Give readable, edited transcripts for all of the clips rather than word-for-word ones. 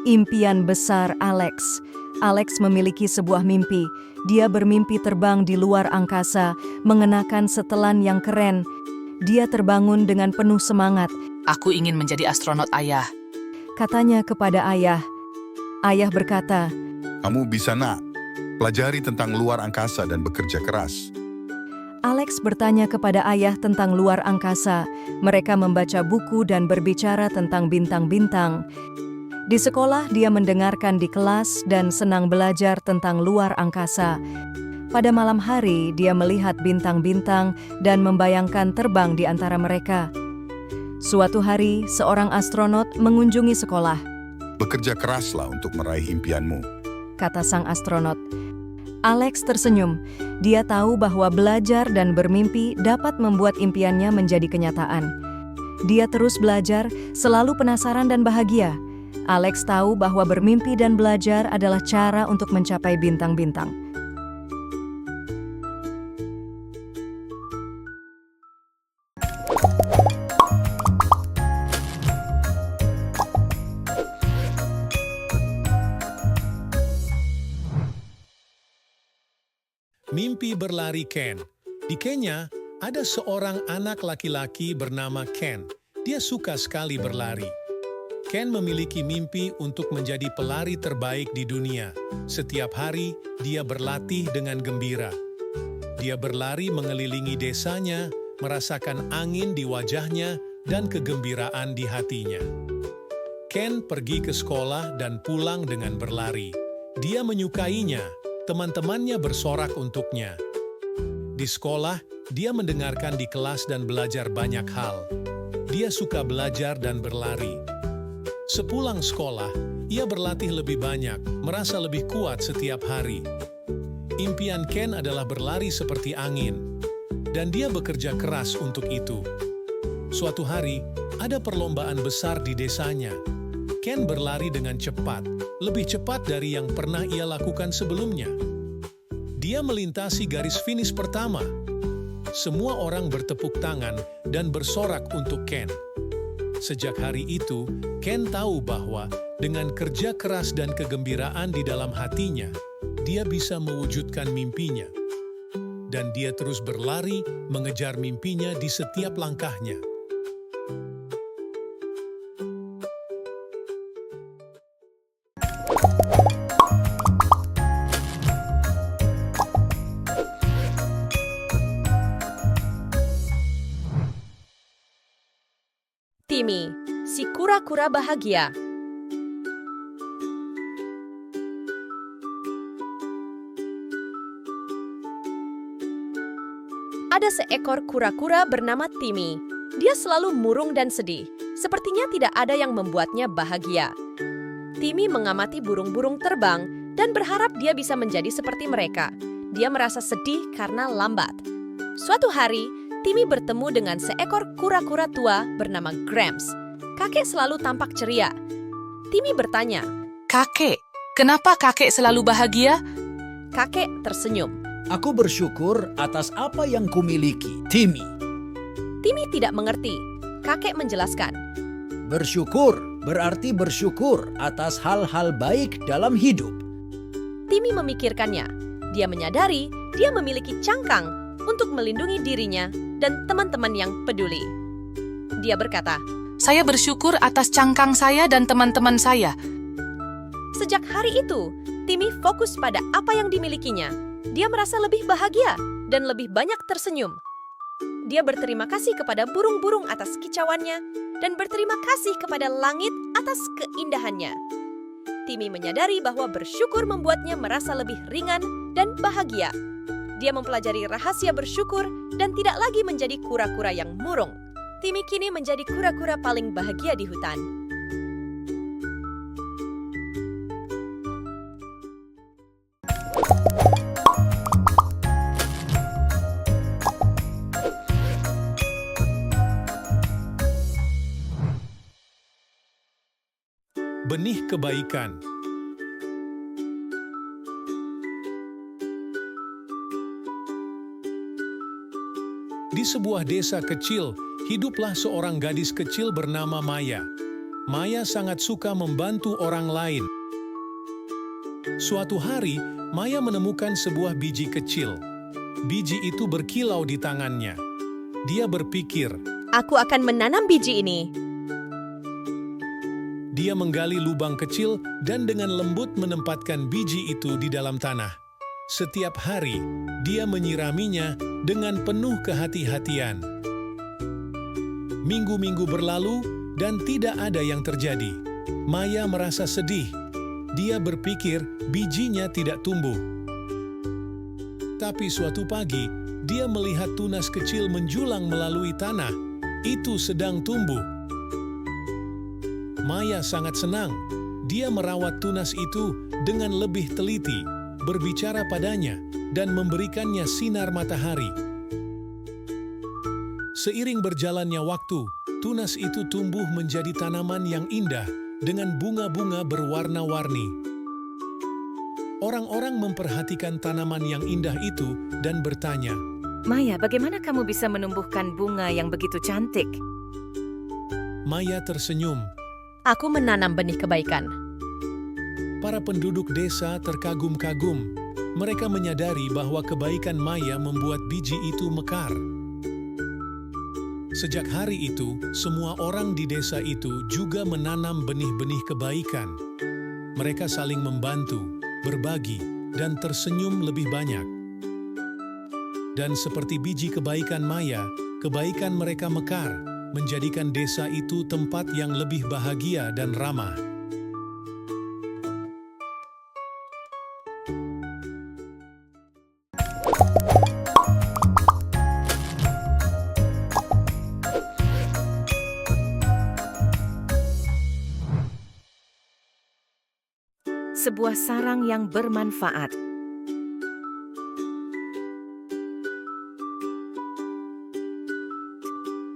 Impian besar Alex. Alex memiliki sebuah mimpi. Dia bermimpi terbang di luar angkasa, mengenakan setelan yang keren. Dia terbangun dengan penuh semangat. Aku ingin menjadi astronot, Ayah. Katanya kepada ayah. Ayah berkata, Kamu bisa nak, pelajari tentang luar angkasa dan bekerja keras. Alex bertanya kepada ayah tentang luar angkasa. Mereka membaca buku dan berbicara tentang bintang-bintang. Di sekolah, dia mendengarkan di kelas dan senang belajar tentang luar angkasa. Pada malam hari, dia melihat bintang-bintang dan membayangkan terbang di antara mereka. Suatu hari, seorang astronot mengunjungi sekolah, Bekerja keraslah untuk meraih impianmu. kata sang astronot. Alex tersenyum. Dia tahu bahwa belajar dan bermimpi dapat membuat impiannya menjadi kenyataan. Dia terus belajar, selalu penasaran dan bahagia. Alex tahu bahwa bermimpi dan belajar adalah cara untuk mencapai bintang-bintang. Mimpi berlari Ken. Di Kenya, ada seorang anak laki-laki bernama Ken. Dia suka sekali berlari. Ken memiliki mimpi untuk menjadi pelari terbaik di dunia. Setiap hari, dia berlatih dengan gembira. Dia berlari mengelilingi desanya, merasakan angin di wajahnya dan kegembiraan di hatinya. Ken pergi ke sekolah dan pulang dengan berlari. Dia menyukainya. Teman-temannya bersorak untuknya. Di sekolah, dia mendengarkan di kelas dan belajar banyak hal. Dia suka belajar dan berlari. Sepulang sekolah, ia berlatih lebih banyak, merasa lebih kuat setiap hari. Impian Ken adalah berlari seperti angin, dan dia bekerja keras untuk itu. Suatu hari, ada perlombaan besar di desanya. Ken berlari dengan cepat, lebih cepat dari yang pernah ia lakukan sebelumnya. Dia melintasi garis finish pertama. Semua orang bertepuk tangan dan bersorak untuk Ken. Sejak hari itu, Ken tahu bahwa dengan kerja keras dan kegembiraan di dalam hatinya, dia bisa mewujudkan mimpinya. Dan dia terus berlari mengejar mimpinya di setiap langkahnya. Timmy, si kura-kura bahagia. Ada seekor kura-kura bernama Timmy. Dia selalu murung dan sedih. Sepertinya tidak ada yang membuatnya bahagia. Timmy mengamati burung-burung terbang dan berharap dia bisa menjadi seperti mereka. Dia merasa sedih karena lambat. Suatu hari, Timmy bertemu dengan seekor kura-kura tua bernama Gramps. Kakek selalu tampak ceria. Timmy bertanya, Kakek, kenapa kakek selalu bahagia? kakek tersenyum. Aku bersyukur atas apa yang kumiliki, Timmy. Timmy tidak mengerti. Kakek menjelaskan, Bersyukur berarti bersyukur atas hal-hal baik dalam hidup. Timmy memikirkannya. Dia menyadari dia memiliki cangkang untuk melindungi dirinya dan teman-teman yang peduli. Dia berkata, Saya bersyukur atas cangkang saya dan teman-teman saya. sejak hari itu, Timmy fokus pada apa yang dimilikinya. Dia merasa lebih bahagia dan lebih banyak tersenyum. Dia berterima kasih kepada burung-burung atas kicauannya dan berterima kasih kepada langit atas keindahannya. Timmy menyadari bahwa bersyukur membuatnya merasa lebih ringan dan bahagia. Dia mempelajari rahasia bersyukur dan tidak lagi menjadi kura-kura yang murung. Timmy kini menjadi kura-kura paling bahagia di hutan. Benih kebaikan. Di sebuah desa kecil, hiduplah seorang gadis kecil bernama Maya. Maya sangat suka membantu orang lain. Suatu hari, Maya menemukan sebuah biji kecil. Biji itu berkilau di tangannya. Dia berpikir, Aku akan menanam biji ini. dia menggali lubang kecil dan dengan lembut menempatkan biji itu di dalam tanah. Setiap hari, dia menyiraminya dengan penuh kehati-hatian. Minggu-minggu berlalu dan tidak ada yang terjadi. Maya merasa sedih. Dia berpikir bijinya tidak tumbuh. Tapi suatu pagi, dia melihat tunas kecil menjulang melalui tanah. Itu sedang tumbuh. Maya sangat senang. Dia merawat tunas itu dengan lebih teliti, berbicara padanya, dan memberikannya sinar matahari. Seiring berjalannya waktu, tunas itu tumbuh menjadi tanaman yang indah dengan bunga-bunga berwarna-warni. Orang-orang memperhatikan tanaman yang indah itu dan bertanya, Maya, bagaimana kamu bisa menumbuhkan bunga yang begitu cantik? Maya tersenyum. Aku menanam benih kebaikan. Para penduduk desa terkagum-kagum. Mereka menyadari bahwa kebaikan Maya membuat biji itu mekar. Sejak hari itu, semua orang di desa itu juga menanam benih-benih kebaikan. Mereka saling membantu, berbagi, dan tersenyum lebih banyak. Dan seperti biji kebaikan Maya, kebaikan mereka mekar, menjadikan desa itu tempat yang lebih bahagia dan ramah. Sebuah sarang yang bermanfaat.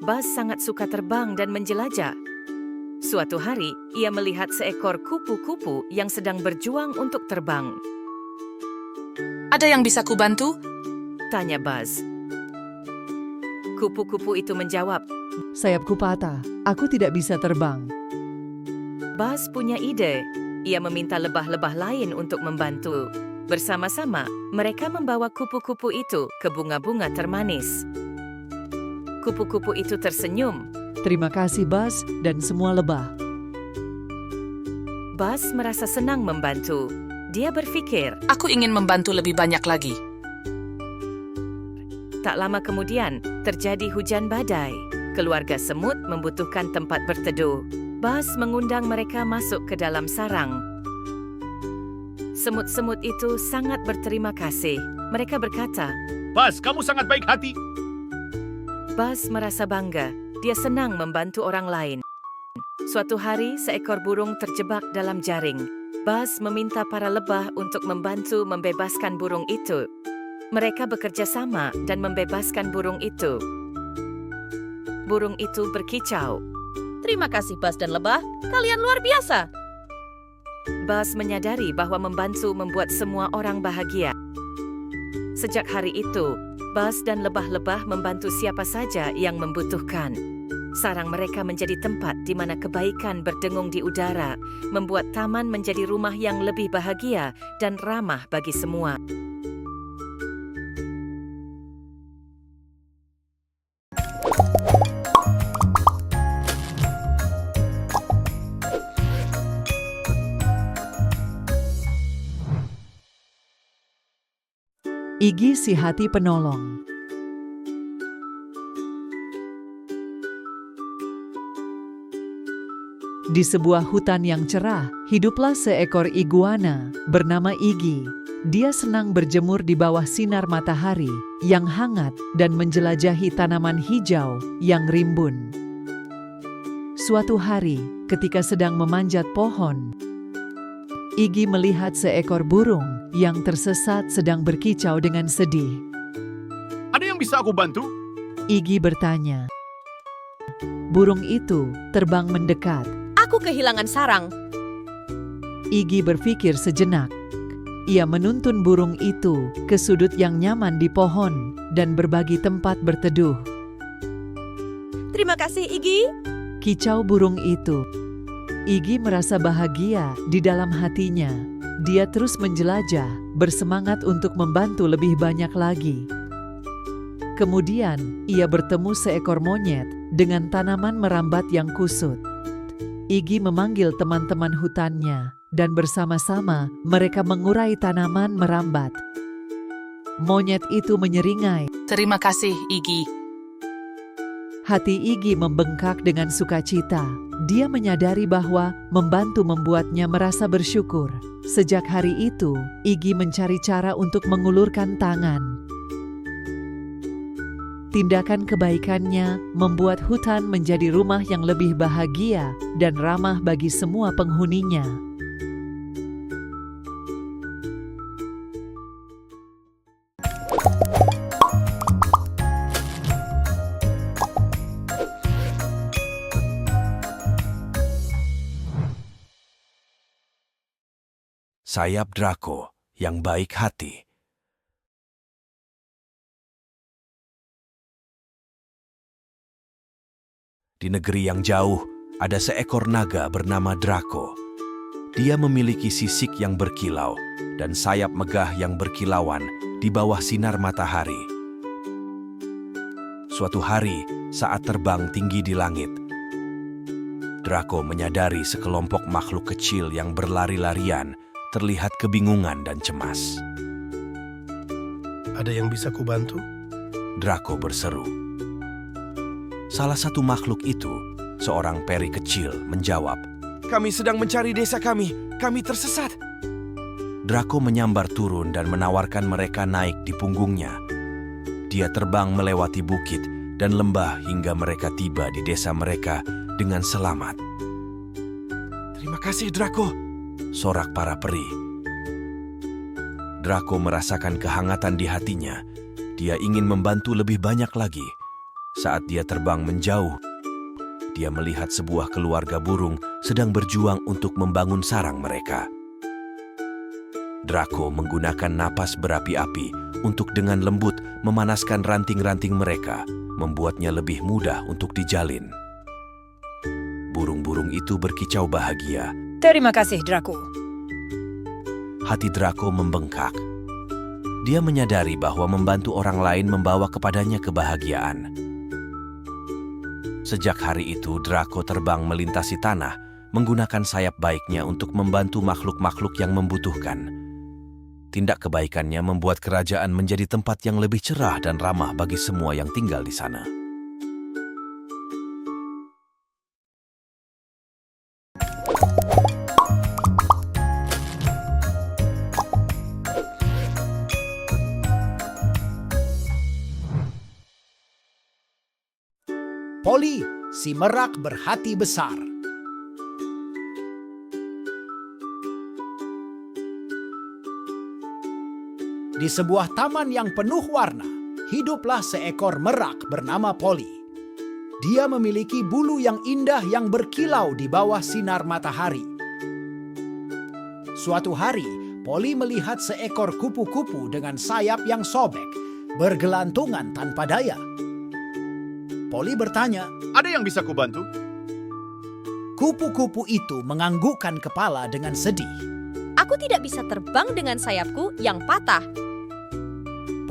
Buzz sangat suka terbang dan menjelajah. Suatu hari, ia melihat seekor kupu-kupu yang sedang berjuang untuk terbang. Ada yang bisa kubantu? Tanya Buzz. Kupu-kupu itu menjawab, Sayapku patah, aku tidak bisa terbang. Buzz punya ide. Ia meminta lebah-lebah lain untuk membantu. Bersama-sama, mereka membawa kupu-kupu itu ke bunga-bunga termanis. Kupu-kupu itu tersenyum. Terima kasih Buzz dan semua lebah. Buzz merasa senang membantu. Dia berpikir, Aku ingin membantu lebih banyak lagi. tak lama kemudian terjadi hujan badai. Keluarga semut membutuhkan tempat berteduh. Buzz mengundang mereka masuk ke dalam sarang. Semut-semut itu sangat berterima kasih. Mereka berkata, Buzz, kamu sangat baik hati. Buzz merasa bangga. Dia senang membantu orang lain. Suatu hari, seekor burung terjebak dalam jaring. Buzz meminta para lebah untuk membantu membebaskan burung itu. Mereka bekerja sama dan membebaskan burung itu. Burung itu berkicau. Terima kasih Buzz dan Lebah, kalian luar biasa. Buzz menyadari bahwa membantu membuat semua orang bahagia. Sejak hari itu, Buzz dan lebah-lebah membantu siapa saja yang membutuhkan. Sarang mereka menjadi tempat di mana kebaikan berdengung di udara, membuat taman menjadi rumah yang lebih bahagia dan ramah bagi semua. Iggy si hati penolong. Di sebuah hutan yang cerah, hiduplah seekor iguana bernama Iggy. Dia senang berjemur di bawah sinar matahari yang hangat dan menjelajahi tanaman hijau yang rimbun. Suatu hari, ketika sedang memanjat pohon, Iggy melihat seekor burung yang tersesat sedang berkicau dengan sedih. Ada yang bisa aku bantu? Iggy bertanya. Burung itu terbang mendekat. Aku kehilangan sarang. Iggy berpikir sejenak. Ia menuntun burung itu ke sudut yang nyaman di pohon dan berbagi tempat berteduh. Terima kasih Iggy. Kicau burung itu. Iggy merasa bahagia di dalam hatinya. Dia terus menjelajah, bersemangat untuk membantu lebih banyak lagi. Kemudian, ia bertemu seekor monyet dengan tanaman merambat yang kusut. Iggy memanggil teman-teman hutannya, dan bersama-sama mereka mengurai tanaman merambat. Monyet itu menyeringai. Terima kasih, Iggy. Hati Iggy membengkak dengan sukacita. Dia menyadari bahwa membantu membuatnya merasa bersyukur. Sejak hari itu, Iggy mencari cara untuk mengulurkan tangan. Tindakan kebaikannya membuat hutan menjadi rumah yang lebih bahagia dan ramah bagi semua penghuninya. Sayap Draco yang baik hati. Di negeri yang jauh, ada seekor naga bernama Draco. Dia memiliki sisik yang berkilau dan sayap megah yang berkilauan di bawah sinar matahari. Suatu hari, saat terbang tinggi di langit, Draco menyadari sekelompok makhluk kecil yang berlari-larian terlihat kebingungan dan cemas. Ada yang bisa kubantu? Draco berseru. Salah satu makhluk itu, seorang peri kecil, menjawab, "Kami sedang mencari desa kami tersesat." Draco menyambar turun dan menawarkan mereka naik di punggungnya. Dia terbang melewati bukit dan lembah hingga mereka tiba di desa mereka dengan selamat. "Terima kasih, Draco," sorak para peri. Draco merasakan kehangatan di hatinya. Dia ingin membantu lebih banyak lagi. Saat dia terbang menjauh, dia melihat sebuah keluarga burung sedang berjuang untuk membangun sarang mereka. Draco menggunakan napas berapi-api untuk dengan lembut memanaskan ranting-ranting mereka, membuatnya lebih mudah untuk dijalin. Burung-burung itu berkicau bahagia. Terima kasih, Draco. Hati Draco membengkak. Dia menyadari bahwa membantu orang lain membawa kepadanya kebahagiaan. Sejak hari itu, Draco terbang melintasi tanah, menggunakan sayap baiknya untuk membantu makhluk-makhluk yang membutuhkan. Tindak kebaikannya membuat kerajaan menjadi tempat yang lebih cerah dan ramah bagi semua yang tinggal di sana. Polly, si merak berhati besar. Di sebuah taman yang penuh warna, hiduplah seekor merak bernama Polly. Dia memiliki bulu yang indah yang berkilau di bawah sinar matahari. Suatu hari, Polly melihat seekor kupu-kupu dengan sayap yang sobek, bergelantungan tanpa daya. Polly bertanya, "Ada yang bisa kubantu?" Kupu-kupu itu menganggukkan kepala dengan sedih. Aku tidak bisa terbang dengan sayapku yang patah.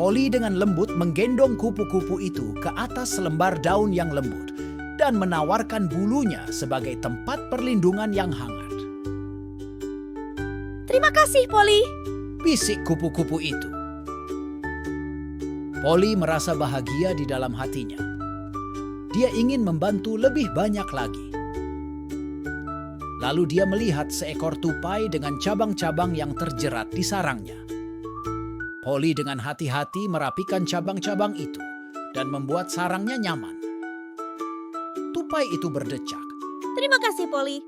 Polly dengan lembut menggendong kupu-kupu itu ke atas selembar daun yang lembut dan menawarkan bulunya sebagai tempat perlindungan yang hangat. Terima kasih, Polly. Bisik kupu-kupu itu. Polly merasa bahagia di dalam hatinya. Dia ingin membantu lebih banyak lagi. Lalu dia melihat seekor tupai dengan cabang-cabang yang terjerat di sarangnya. Polly dengan hati-hati merapikan cabang-cabang itu dan membuat sarangnya nyaman. Tupai itu berdecak. Terima kasih, Polly.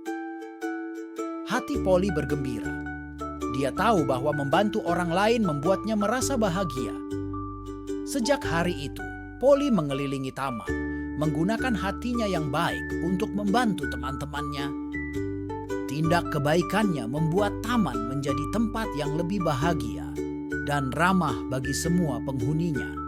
Hati Polly bergembira. Dia tahu bahwa membantu orang lain membuatnya merasa bahagia. Sejak hari itu, Polly mengelilingi taman, menggunakan hatinya yang baik untuk membantu teman-temannya. Tindak kebaikannya membuat taman menjadi tempat yang lebih bahagia dan ramah bagi semua penghuninya.